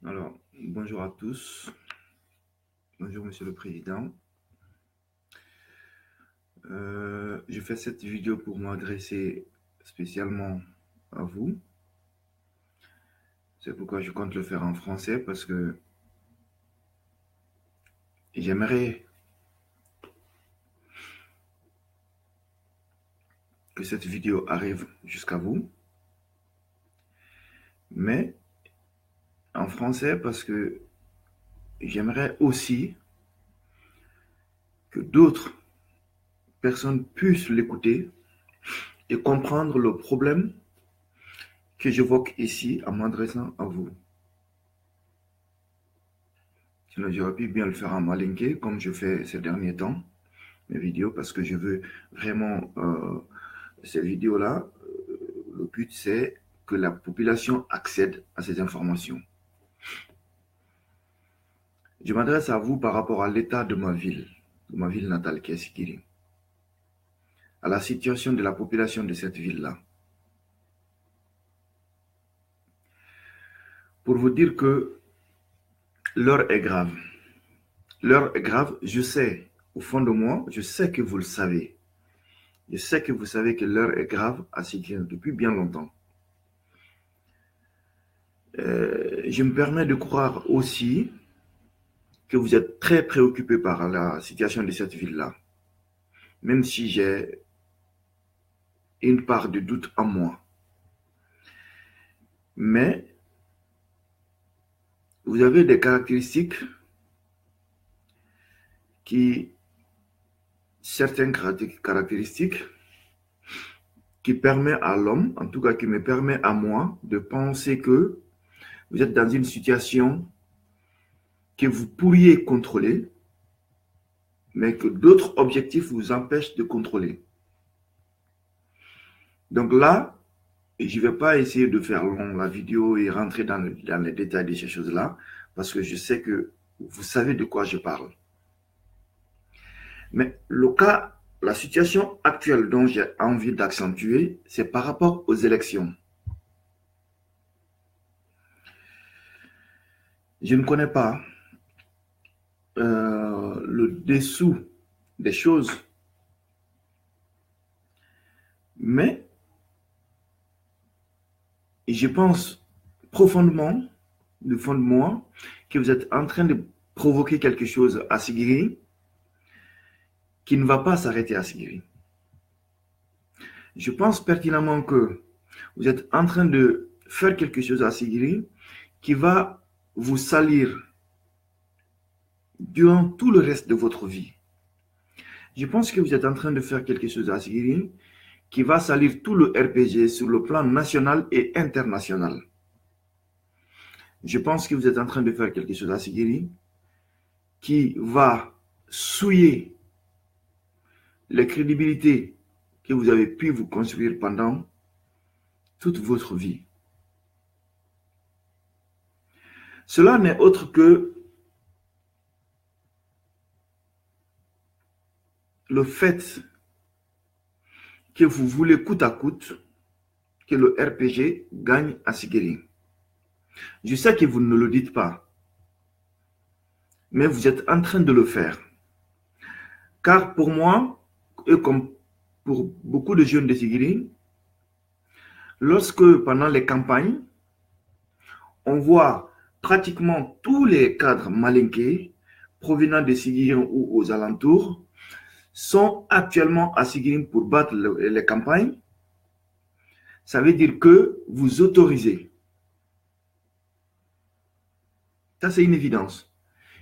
Alors, bonjour à tous. Bonjour, Monsieur le Président. Je fais cette vidéo pour m'adresser spécialement à vous. C'est pourquoi je compte le faire en français parce que j'aimerais que cette vidéo arrive jusqu'à vous. Mais en français parce que j'aimerais aussi que d'autres personnes puissent l'écouter et comprendre le problème que j'évoque ici en m'adressant à vous. Sinon, j'aurais pu bien le faire en malinké, comme je fais ces derniers temps, mes vidéos, parce que je veux vraiment, ces vidéos-là, le but c'est que la population accède à ces informations. Je m'adresse à vous par rapport à l'état de ma ville natale qui est Sikiri, à la situation de la population de cette ville-là. Pour vous dire que l'heure est grave. L'heure est grave, je sais, au fond de moi, je sais que vous le savez. Je sais que vous savez que l'heure est grave à Sikiri depuis bien longtemps. Je me permets de croire aussi que vous êtes très préoccupé par la situation de cette ville-là, même si j'ai une part de doute en moi. Mais vous avez des caractéristiques certaines caractéristiques qui permettent à l'homme, en tout cas qui me permet à moi, de penser que vous êtes dans une situation que vous pourriez contrôler, mais que d'autres objectifs vous empêchent de contrôler. Donc là, je ne vais pas essayer de faire long la vidéo et rentrer dans les détails de ces choses-là, parce que je sais que vous savez de quoi je parle. Mais la situation actuelle dont j'ai envie d'accentuer, c'est par rapport aux élections. Je ne connais pas le dessous des choses, mais je pense profondément, du fond de moi, que vous êtes en train de provoquer quelque chose à Sikiri qui ne va pas s'arrêter à Sikiri. Je pense pertinemment que vous êtes en train de faire quelque chose à Sikiri qui va vous salir durant tout le reste de votre vie. Je pense que vous êtes en train de faire quelque chose à Sikiri qui va salir tout le RPG sur le plan national et international. Je pense que vous êtes en train de faire quelque chose à Sikiri qui va souiller la crédibilité que vous avez pu vous construire pendant toute votre vie. Cela n'est autre que le fait que vous voulez coûte à coûte que le RPG gagne à Sikiri. Je sais que vous ne le dites pas, mais vous êtes en train de le faire. Car pour moi, et comme pour beaucoup de jeunes de Sikiri, lorsque pendant les campagnes, on voit pratiquement tous les cadres malinqués provenant de Sikiri ou aux alentours sont actuellement à Sikiri pour battre les campagnes, ça veut dire que vous autorisez. Ça, c'est une évidence.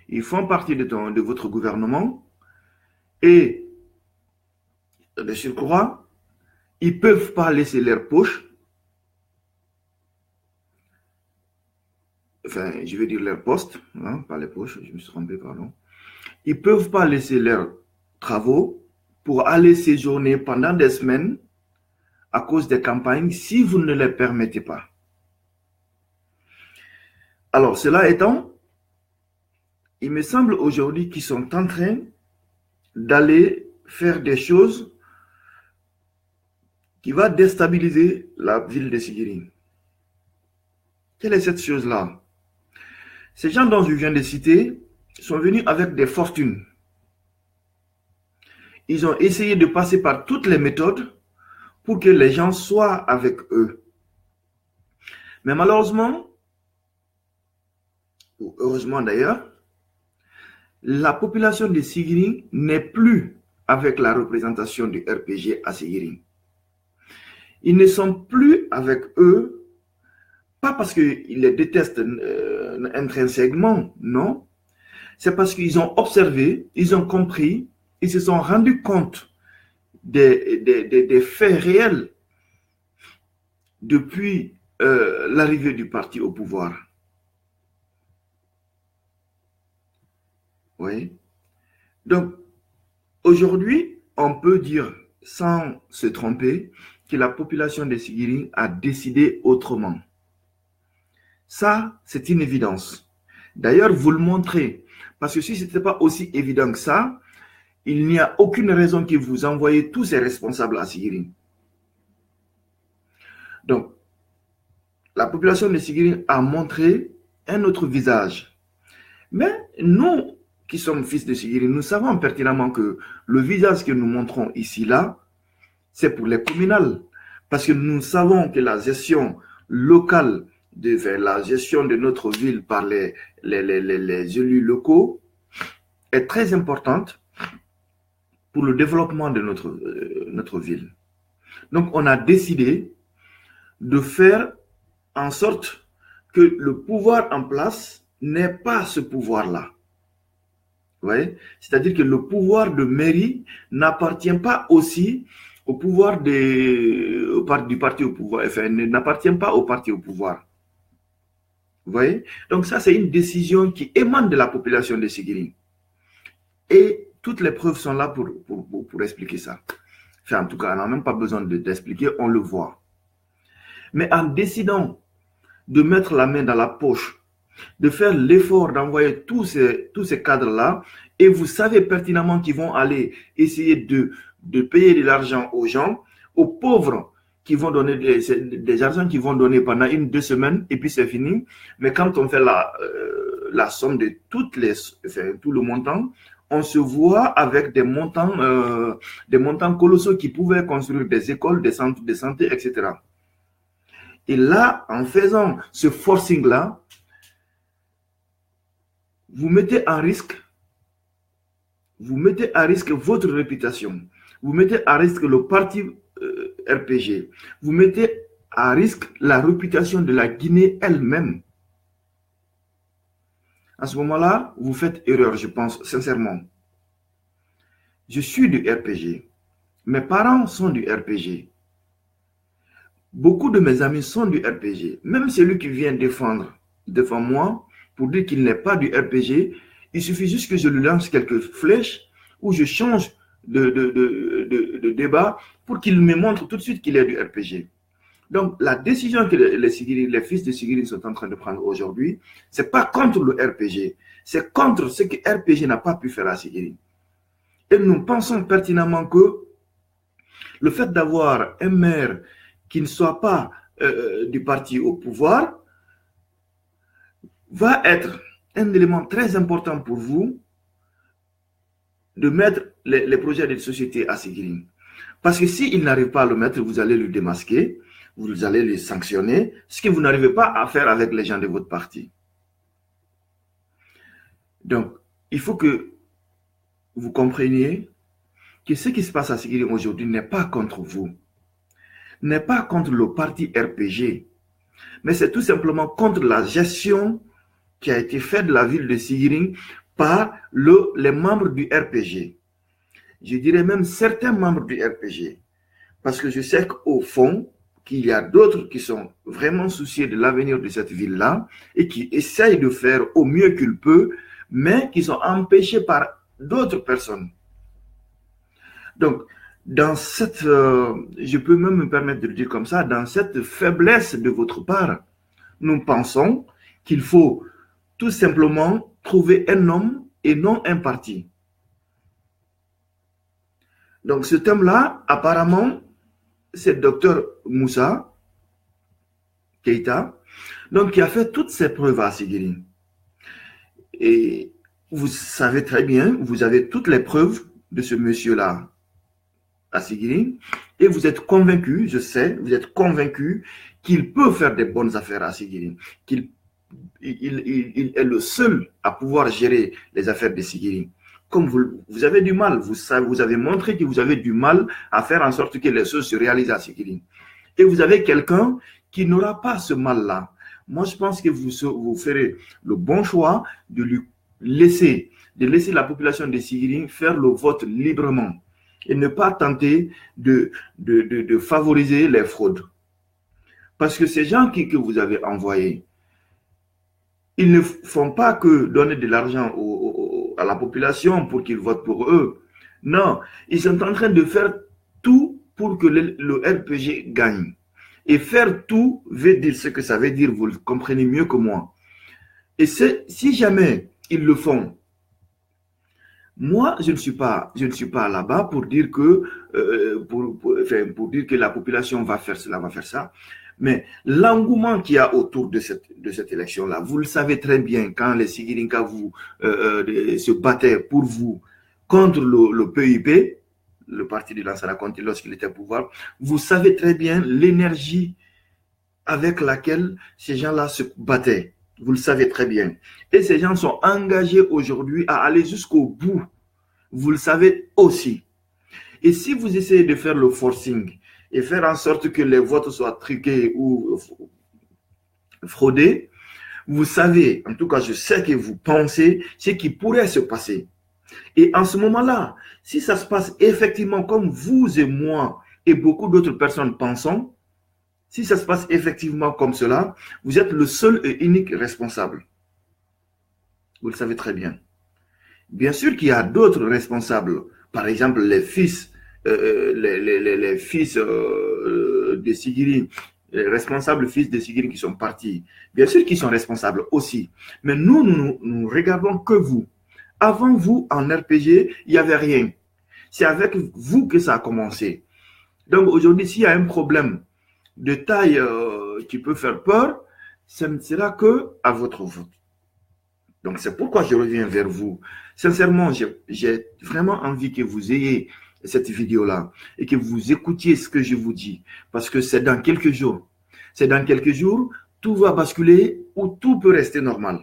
Ils font partie de votre gouvernement et de surcroît, ils ne peuvent pas laisser leur poche, enfin, je vais dire leur poste, hein, pas les poches, je me suis trompé, pardon. Ils ne peuvent pas laisser leurs travaux pour aller séjourner pendant des semaines à cause des campagnes si vous ne les permettez pas. Alors, cela étant, il me semble aujourd'hui qu'ils sont en train d'aller faire des choses qui vont déstabiliser la ville de Sikiri. Quelle est cette chose-là? Ces gens dont je viens de citer sont venus avec des fortunes. Ils ont essayé de passer par toutes les méthodes pour que les gens soient avec eux. Mais malheureusement, ou heureusement d'ailleurs, la population de Sigiri n'est plus avec la représentation du RPG à Sigiri. Ils ne sont plus avec eux, pas parce qu'ils les détestent intrinsèquement, non. C'est parce qu'ils ont observé, ils ont compris, ils se sont rendus compte des faits réels depuis l'arrivée du parti au pouvoir. Oui. Donc, aujourd'hui, on peut dire, sans se tromper, que la population de Sigiri a décidé autrement. Ça, c'est une évidence. D'ailleurs, vous le montrez. Parce que si ce n'était pas aussi évident que ça, il n'y a aucune raison que vous envoyez tous ces responsables à Sigiri. Donc, la population de Sigiri a montré un autre visage. Mais nous, qui sommes fils de Sigiri, nous savons pertinemment que le visage que nous montrons ici, là, c'est pour les communales. Parce que nous savons que la gestion locale, la gestion de notre ville par les élus locaux est très importante pour le développement de notre ville. Donc, on a décidé de faire en sorte que le pouvoir en place n'ait pas ce pouvoir-là. Vous voyez? C'est-à-dire que le pouvoir de mairie n'appartient pas aussi au pouvoir du parti au pouvoir, enfin, n'appartient pas au parti au pouvoir. Vous voyez? Donc ça, c'est une décision qui émane de la population de Sigiri. Et toutes les preuves sont là pour expliquer ça. Enfin, en tout cas, on n'a même pas besoin d'expliquer, on le voit. Mais en décidant de mettre la main dans la poche, de faire l'effort d'envoyer tous ces cadres-là, et vous savez pertinemment qu'ils vont aller essayer de payer de l'argent aux gens, aux pauvres qui vont donner des argents qu'ils vont donner pendant 1-2 semaines, et puis c'est fini. Mais quand on fait la somme de tout le montant, on se voit avec des montants colossaux qui pouvaient construire des écoles, des centres de santé, etc. Et là, en faisant ce forcing-là, vous mettez à risque votre réputation. Vous mettez à risque le parti RPG. Vous mettez à risque la réputation de la Guinée elle-même. À ce moment-là, vous faites erreur, je pense, sincèrement. Je suis du RPG. Mes parents sont du RPG. Beaucoup de mes amis sont du RPG. Même celui qui vient défendre devant moi pour dire qu'il n'est pas du RPG, il suffit juste que je lui lance quelques flèches ou je change de débat pour qu'il me montre tout de suite qu'il est du RPG. Donc, la décision que les fils de Sigiri sont en train de prendre aujourd'hui, ce n'est pas contre le RPG, c'est contre ce que RPG n'a pas pu faire à Sigiri. Et nous pensons pertinemment que le fait d'avoir un maire qui ne soit pas du parti au pouvoir va être un élément très important pour vous de mettre les projets de société à Sigiri. Parce que s'il n'arrive pas à le mettre, vous allez le démasquer, vous allez le sanctionner, ce que vous n'arrivez pas à faire avec les gens de votre parti. Donc, il faut que vous compreniez que ce qui se passe à Sigiri aujourd'hui n'est pas contre vous, n'est pas contre le parti RPG, mais c'est tout simplement contre la gestion qui a été faite de la ville de Sigiri par les membres du RPG. Je dirais même certains membres du RPG. Parce que je sais qu'au fond, qu'il y a d'autres qui sont vraiment souciés de l'avenir de cette ville-là et qui essayent de faire au mieux qu'ils peuvent, mais qui sont empêchés par d'autres personnes. Donc, dans cette, je peux même me permettre de le dire comme ça, dans cette faiblesse de votre part, nous pensons qu'il faut tout simplement trouver un homme et non un parti. Donc, ce thème-là, apparemment, c'est le docteur Moussa Keïta, donc qui a fait toutes ces preuves à Sigiri. Et vous savez très bien, vous avez toutes les preuves de ce monsieur-là à Sigiri, et vous êtes convaincu, je sais, vous êtes convaincu qu'il peut faire des bonnes affaires à Sigiri, qu'il il est le seul à pouvoir gérer les affaires de Sigiri. Comme vous avez du mal, vous avez montré que vous avez du mal à faire en sorte que les choses se réalisent à Sigiri. Et vous avez quelqu'un qui n'aura pas ce mal-là. Moi, je pense que vous ferez le bon choix de lui laisser, la population de Sigiri faire le vote librement et ne pas tenter de favoriser les fraudes. Parce que ces gens que vous avez envoyés, ils ne font pas que donner de l'argent à la population pour qu'ils votent pour eux. Non, ils sont en train de faire tout pour que le RPG gagne. Et faire tout veut dire ce que ça veut dire, vous le comprenez mieux que moi. Et si jamais ils le font, moi, je ne suis pas là-bas pour dire que pour dire que la population va faire cela, va faire ça. Mais l'engouement qu'il y a autour de cette élection-là, vous le savez très bien, quand les Sigirinka se battaient pour vous contre le PIP, le parti de Lansana Conté lorsqu'il était au pouvoir, vous savez très bien l'énergie avec laquelle ces gens-là se battaient. Vous le savez très bien. Et ces gens sont engagés aujourd'hui à aller jusqu'au bout. Vous le savez aussi. Et si vous essayez de faire le forcing et faire en sorte que les votes soient truqués ou fraudés, vous savez, en tout cas je sais que vous pensez ce qui pourrait se passer. Et en ce moment-là, si ça se passe effectivement comme vous et moi et beaucoup d'autres personnes pensons, si ça se passe effectivement comme cela, vous êtes le seul et unique responsable. Vous le savez très bien. Bien sûr qu'il y a d'autres responsables, par exemple les fils, les fils de Sigiri, les responsables fils de Sigiri qui sont partis. Bien sûr qu'ils sont responsables aussi. Mais nous regardons que vous. Avant vous, en RPG, il n'y avait rien. C'est avec vous que ça a commencé. Donc aujourd'hui, s'il y a un problème de taille qui peut faire peur, ce ne sera que à votre vote. Donc c'est pourquoi je reviens vers vous. Sincèrement, j'ai vraiment envie que vous ayez cette vidéo-là et que vous écoutiez ce que je vous dis. Parce que c'est dans quelques jours. C'est dans quelques jours, tout va basculer ou tout peut rester normal.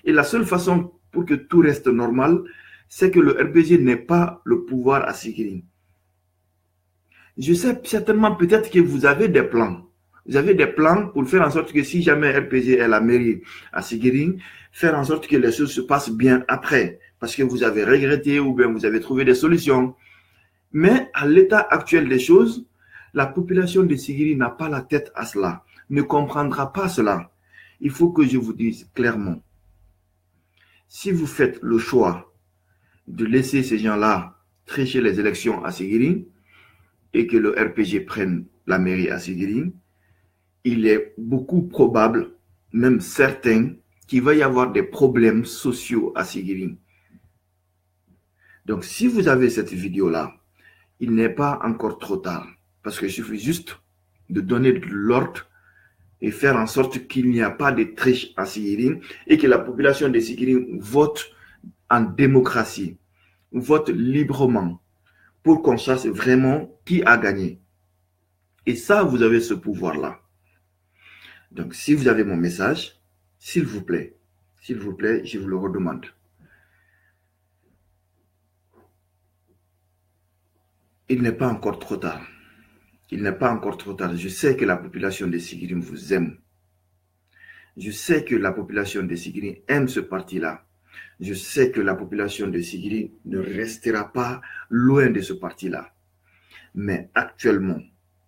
Et la seule façon pour que tout reste normal, c'est que le RPG n'ait pas le pouvoir à Sigiri. Je sais certainement peut-être que vous avez des plans. Vous avez des plans pour faire en sorte que si jamais RPG est la mairie à Sigiri, faire en sorte que les choses se passent bien après. Parce que vous avez regretté ou bien vous avez trouvé des solutions. Mais à l'état actuel des choses, la population de Sigiri n'a pas la tête à cela, ne comprendra pas cela. Il faut que je vous dise clairement, si vous faites le choix de laisser ces gens-là tricher les élections à Sigiri et que le RPG prenne la mairie à Sigiri, il est beaucoup probable, même certain, qu'il va y avoir des problèmes sociaux à Sigiri. Donc, si vous avez cette vidéo-là, il n'est pas encore trop tard. Parce qu'il suffit juste de donner de l'ordre et faire en sorte qu'il n'y a pas de triche à Sigiri et que la population de Sigiri vote en démocratie, vote librement pour qu'on sache vraiment qui a gagné. Et ça, vous avez ce pouvoir-là. Donc, si vous avez mon message, s'il vous plaît, je vous le redemande. Il n'est pas encore trop tard. Il n'est pas encore trop tard. Je sais que la population de Sigiri vous aime. Je sais que la population de Sigiri aime ce parti-là. Je sais que la population de Sigiri ne restera pas loin de ce parti-là. Mais actuellement,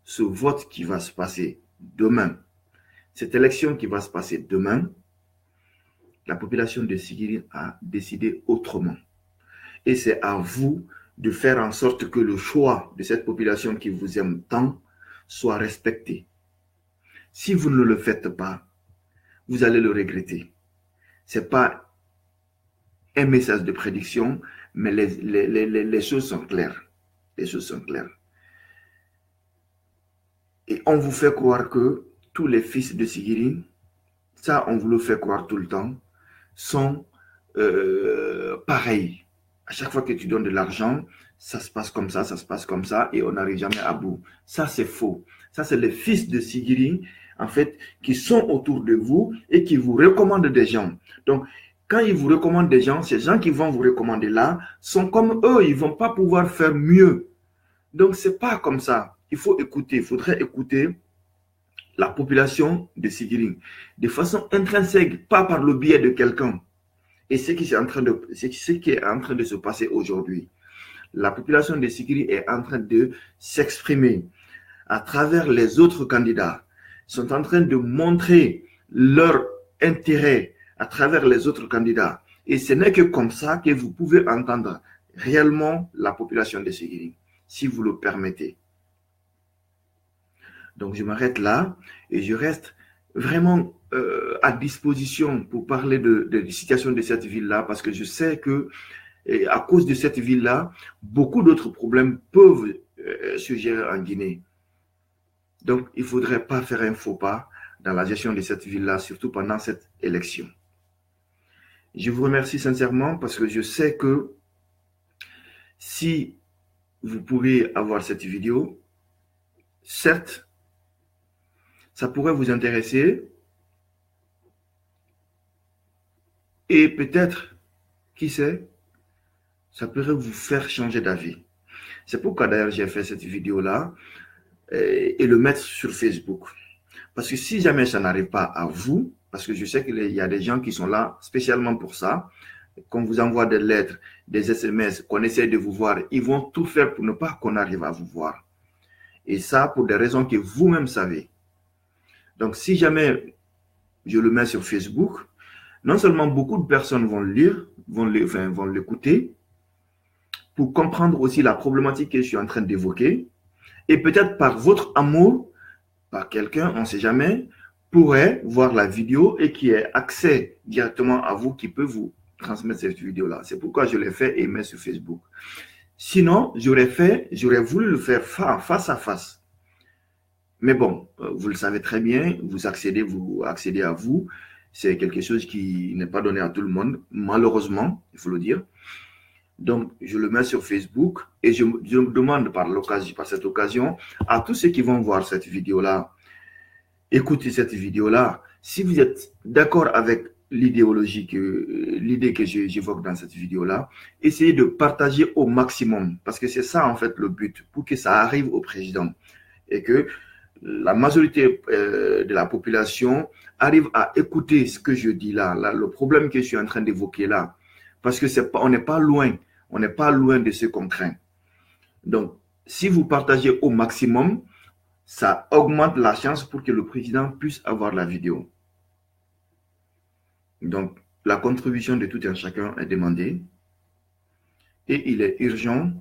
ce vote qui va se passer demain, cette élection qui va se passer demain, la population de Sigiri a décidé autrement. Et c'est à vous de faire en sorte que le choix de cette population qui vous aime tant soit respecté. Si vous ne le faites pas, vous allez le regretter. Ce n'est pas un message de prédiction, mais les choses sont claires. Les choses sont claires. Et on vous fait croire que tous les fils de Sigiri, ça on vous le fait croire tout le temps, sont pareil. À chaque fois que tu donnes de l'argent, ça se passe comme ça se passe comme ça, et on n'arrive jamais à bout. Ça, c'est faux. Ça, c'est les fils de Sigiri, en fait, qui sont autour de vous et qui vous recommandent des gens. Donc, quand ils vous recommandent des gens, ces gens qui vont vous recommander là sont comme eux, ils ne vont pas pouvoir faire mieux. Donc, ce n'est pas comme ça. Il faut écouter, il faudrait écouter la population de Sigiri de façon intrinsèque, pas par le biais de quelqu'un. Et ce qui est en train de se passer aujourd'hui. La population de Sigiri est en train de s'exprimer à travers les autres candidats. Ils sont en train de montrer leur intérêt à travers les autres candidats. Et ce n'est que comme ça que vous pouvez entendre réellement la population de Sigiri, si vous le permettez. Donc, je m'arrête là et je reste vraiment à disposition pour parler de la situation de cette ville-là, parce que je sais que à cause de cette ville-là, beaucoup d'autres problèmes peuvent surgir en Guinée. Donc, il ne faudrait pas faire un faux pas dans la gestion de cette ville-là, surtout pendant cette élection. Je vous remercie sincèrement parce que je sais que si vous pouvez avoir cette vidéo, certes, ça pourrait vous intéresser et peut-être, qui sait, ça pourrait vous faire changer d'avis. C'est pourquoi d'ailleurs j'ai fait cette vidéo-là et le mettre sur Facebook. Parce que si jamais ça n'arrive pas à vous, parce que je sais qu'il y a des gens qui sont là spécialement pour ça, qu'on vous envoie des lettres, des SMS, qu'on essaie de vous voir, ils vont tout faire pour ne pas qu'on arrive à vous voir. Et ça, pour des raisons que vous-même savez. Donc, si jamais je le mets sur Facebook, non seulement beaucoup de personnes vont le lire, vont l'écouter, pour comprendre aussi la problématique que je suis en train d'évoquer, et peut-être par votre amour, par quelqu'un, on ne sait jamais, pourrait voir la vidéo et qui ait accès directement à vous, qui peut vous transmettre cette vidéo-là. C'est pourquoi je l'ai fait et mets sur Facebook. Sinon, j'aurais voulu le faire face à face. Mais bon, vous le savez très bien, vous accédez à vous. C'est quelque chose qui n'est pas donné à tout le monde, malheureusement, il faut le dire. Donc, je le mets sur Facebook et je me demande par cette occasion à tous ceux qui vont voir cette vidéo-là, écoutez cette vidéo-là, si vous êtes d'accord avec l'idée que j'évoque dans cette vidéo-là, essayez de partager au maximum, parce que c'est ça en fait le but, pour que ça arrive au président et que la majorité de la population arrive à écouter ce que je dis là, le problème que je suis en train d'évoquer là, parce que on n'est pas loin de ce qu'on craint. Donc, si vous partagez au maximum, ça augmente la chance pour que le président puisse avoir la vidéo. Donc, la contribution de tout un chacun est demandée et il est urgent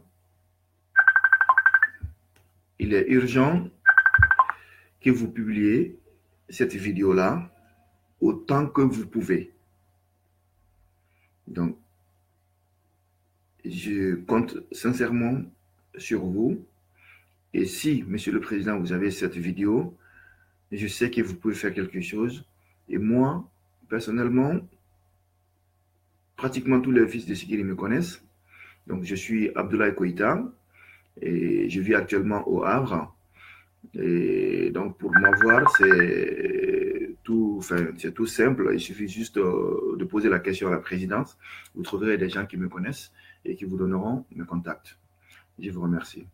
que vous publiez cette vidéo-là autant que vous pouvez. Donc, je compte sincèrement sur vous. Et si, Monsieur le Président, vous avez cette vidéo, je sais que vous pouvez faire quelque chose. Et moi, personnellement, pratiquement tous les fils de Sigiri me connaissent. Donc, je suis Abdoulaye Koïta et je vis actuellement au Havre. Et donc, pour m'avoir, c'est tout simple. Il suffit juste de poser la question à la présidence. Vous trouverez des gens qui me connaissent et qui vous donneront mes contacts. Je vous remercie.